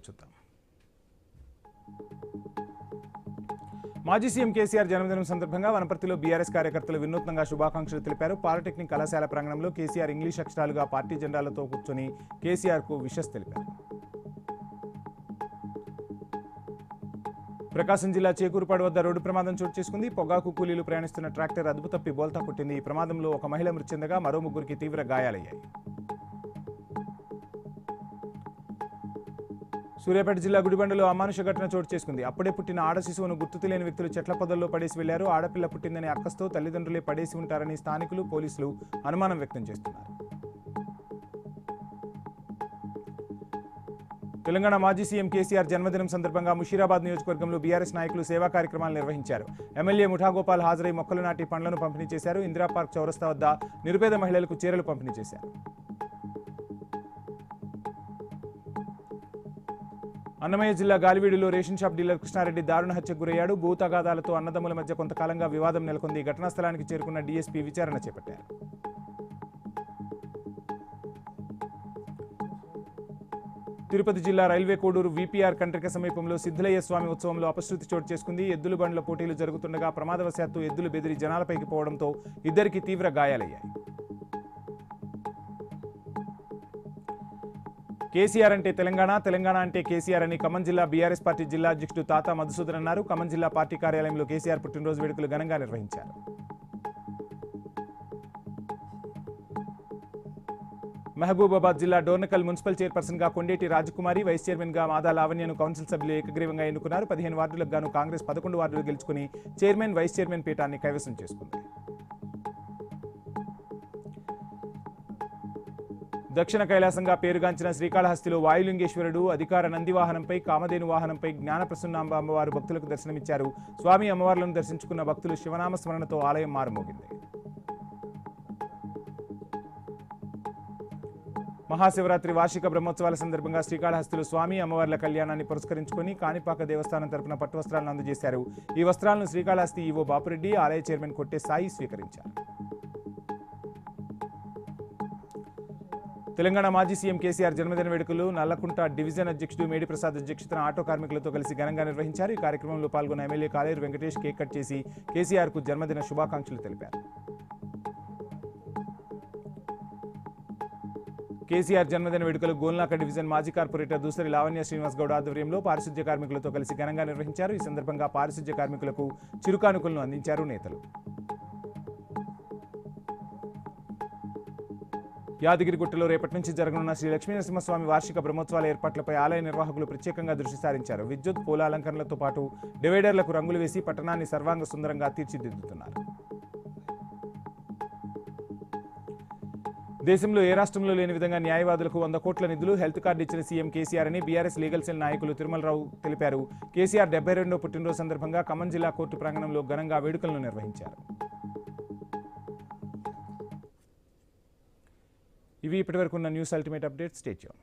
చూద్దాం. మాజీ సీఎం కేసీఆర్ జన్మదినం సందర్భంగా వనపర్తిలో బీఆర్ఎస్ కార్యకర్తలు వినూత్నంగా శుభాకాంక్షలు తెలిపారు. పాలిటెక్నిక్ కళాశాల ప్రాంగణంలో కేసీఆర్ ఇంగ్లీష్ అక్షరాలుగా పార్టీ జెండాలతో కూర్చొని కేసీఆర్కు విషెస్ తెలిపారు. ప్రకాశం జిల్లా చేకూరుపాడు వద్ద రోడ్డు ప్రమాదం చోటు చేసుకుంది. పొగాకు కూలీలు ప్రయాణిస్తున్న ట్రాక్టర్ అదుపు తప్పి బోల్తా కొట్టింది. ఈ ప్రమాదంలో ఒక మహిళ మృతి చెందగా మరో ముగ్గురికి తీవ్ర గాయాలయ్యాయి. సూర్యాపేట జిల్లా గుడిబండలో అమానుష ఘటన చోటు చేసుకుంది. అప్పుడే పుట్టిన ఆడ శిశువును గుర్తు తెలియని వ్యక్తులు చెట్ల పొదల్లో పడేసి వెళ్లారు. ఆడపిల్ల పుట్టిందని అక్కస్తో తల్లిదండ్రులే పడేసి ఉంటారని స్థానికులు, పోలీసులు అనుమానం వ్యక్తం చేస్తున్నారు. తెలంగాణ మాజీ సీఎం కేసీఆర్ జన్మదినం సందర్భంగా ముషీరాబాద్ నియోజకవర్గంలో బీఆర్ఎస్ నాయకులు సేవా కార్యక్రమాలు నిర్వహించారు. ఎమ్మెల్యే ముఠాగోపాల్ హాజరై మొక్కలు నాటి పండ్లను పంపిణీ చేశారు. ఇందిరా పార్క్ చౌరస్తా వద్ద నిరుపేద మహిళలకు చీరలు పంపిణీ చేశారు. అన్నమయ్య జిల్లా గాలివీడులో రేషన్ షాప్ డీలర్ కృష్ణారెడ్డి దారుణ హత్యకు గురయ్యాడు. భూ తగాదాలతో అన్నదమ్ముల మధ్య కొంతకాలంగా వివాదం నెలకొంది. ఘటనా స్థలానికి చేరుకున్న డీఎస్పీ విచారణ చేపట్టారు. తిరుపతి జిల్లా రైల్వే కోడూరు వీపీఆర్ కంట్రిక సమీపంలో సిద్ధలయ్య స్వామి ఉత్సవంలో అపశృతి చోటు చేసుకుంది. ఎద్దుల బండ్ల పోటీలు జరుగుతుండగా ప్రమాదవశాత్తు ఎద్దులు బెదిరి జనాలపైకి పోవడంతో ఇద్దరికి తీవ్ర గాయాలయ్యాయి. కేసీఆర్ అంటే తెలంగాణ, తెలంగాణ అంటే కేసీఆర్ అని ఖమ్మం జిల్లా బీఆర్ఎస్ పార్టీ జిల్లా అధ్యక్షుడు తాతా మధుసూదన్ అన్నారు. ఖమ్మం జిల్లా పార్టీ కార్యాలయంలో కేసీఆర్ పుట్టినరోజు వేడుకలు ఘనంగా నిర్వహించారు. మహబూబాబాద్ జిల్లా డోర్నకల్ మున్సిపల్ చైర్పర్సన్గా కొండేటి రాజకుమారి, వైస్ చైర్మన్గా మాదా లావణ్యను కౌన్సిల్ సభ్యులు ఏకగ్రీవంగా ఎన్నుకున్నారు. 15 వార్డులకు గాను కాంగ్రెస్ 11 వార్డులు గెలుచుకుని చైర్మన్, వైస్ చైర్మన్ పీఠాన్ని కైవసం చేసుకుంది. దక్షిణ కైలాసంగా పేరుగాంచిన శ్రీకాళహస్తిలో వాయులింగేశ్వరుడు అధికార నంది వాహనంపై, కామధేను వాహనంపై జ్ఞానప్రసన్నాంబ అమ్మవారు భక్తులకు దర్శనమిచ్చారు. స్వామి అమ్మవార్లను దర్శించుకున్న భక్తులు శివనామ స్మరణతో ఆలయం మారుమోగింది. మహాశివరాత్రి వార్షిక బ్రహ్మోత్సవాల సందర్భంగా శ్రీకాళహస్తిలో స్వామి అమ్మవార్ల కళ్యాణాన్ని పురస్కరించుకుని కాణిపాక దేవస్థానం తరపున పట్టు వస్త్రాలను అందజేశారు. ఈ వస్త్రాలను శ్రీకాళహస్తి ఈవో బాపురెడ్డి, ఆలయ చైర్మన్ కొట్టే సాయి స్వీకరించారు. తెలంగాణ మాజీ సీఎం కేసీఆర్ జన్మదిన వేడుకలు నల్లకుంట డివిజన్ అధ్యక్షుడు మేడి ప్రసాద్ అధ్యక్షతన ఆటో కార్మికులతో కలిసి ఘనంగా నిర్వహించారు. ఈ కార్యక్రమంలో పాల్గొన్న ఎమ్మెల్యే కాలేరు వెంకటేష్ కేక్ కట్ చేసి కేసీఆర్కు జన్మదిన శుభాకాంక్షలు తెలిపారు. కేసీఆర్ జన్మదిన వేడుకలు గోల్నాక డివిజన్ మాజీ కార్పొరేటర్ దూసరి లావణ్య శ్రీనివాస్ గౌడ్ ఆధ్వర్యంలో పారిశుద్ధ్య కార్మికులతో కలిసి ఘనంగా నిర్వహించారు. ఈ సందర్భంగా పారిశుద్ధ్య కార్మికులకు చిరుకానుకలను అందించారు నేతలు. యాదగిరిగుట్టలో రేపటి నుంచి జరగనున్న శ్రీ లక్ష్మీనరసింహస్వామి వార్షిక బ్రహ్మోత్సవాల ఏర్పాట్లపై ఆలయ నిర్వాహకులు ప్రత్యేకంగా దృష్టి సారించారు. విద్యుత్, పూల అలంకరణలతో పాటు డివైడర్లకు రంగులు వేసి పట్టణాన్ని సర్వాంగ సుందరంగా తీర్చిదిద్దుతున్నారు. దేశంలో ఏ రాష్ట్రంలో లేని విధంగా న్యాయవాదులకు 100 కోట్ల నిధులు, హెల్త్ కార్డు ఇచ్చిన సీఎం కేసీఆర్ అని బీఆర్ఎస్ లీగల్ సెల్ నాయకులు తిరుమలరావు తెలిపారు. కేసీఆర్ 72వ పుట్టినరోజు సందర్భంగా ఖమ్మం జిల్లా కోర్టు ప్రాంగణంలో ఘనంగా వేడుకలను నిర్వహించారు. ఇవి ఇప్పటివరకు ఉన్న news ultimate updates. Stay tune.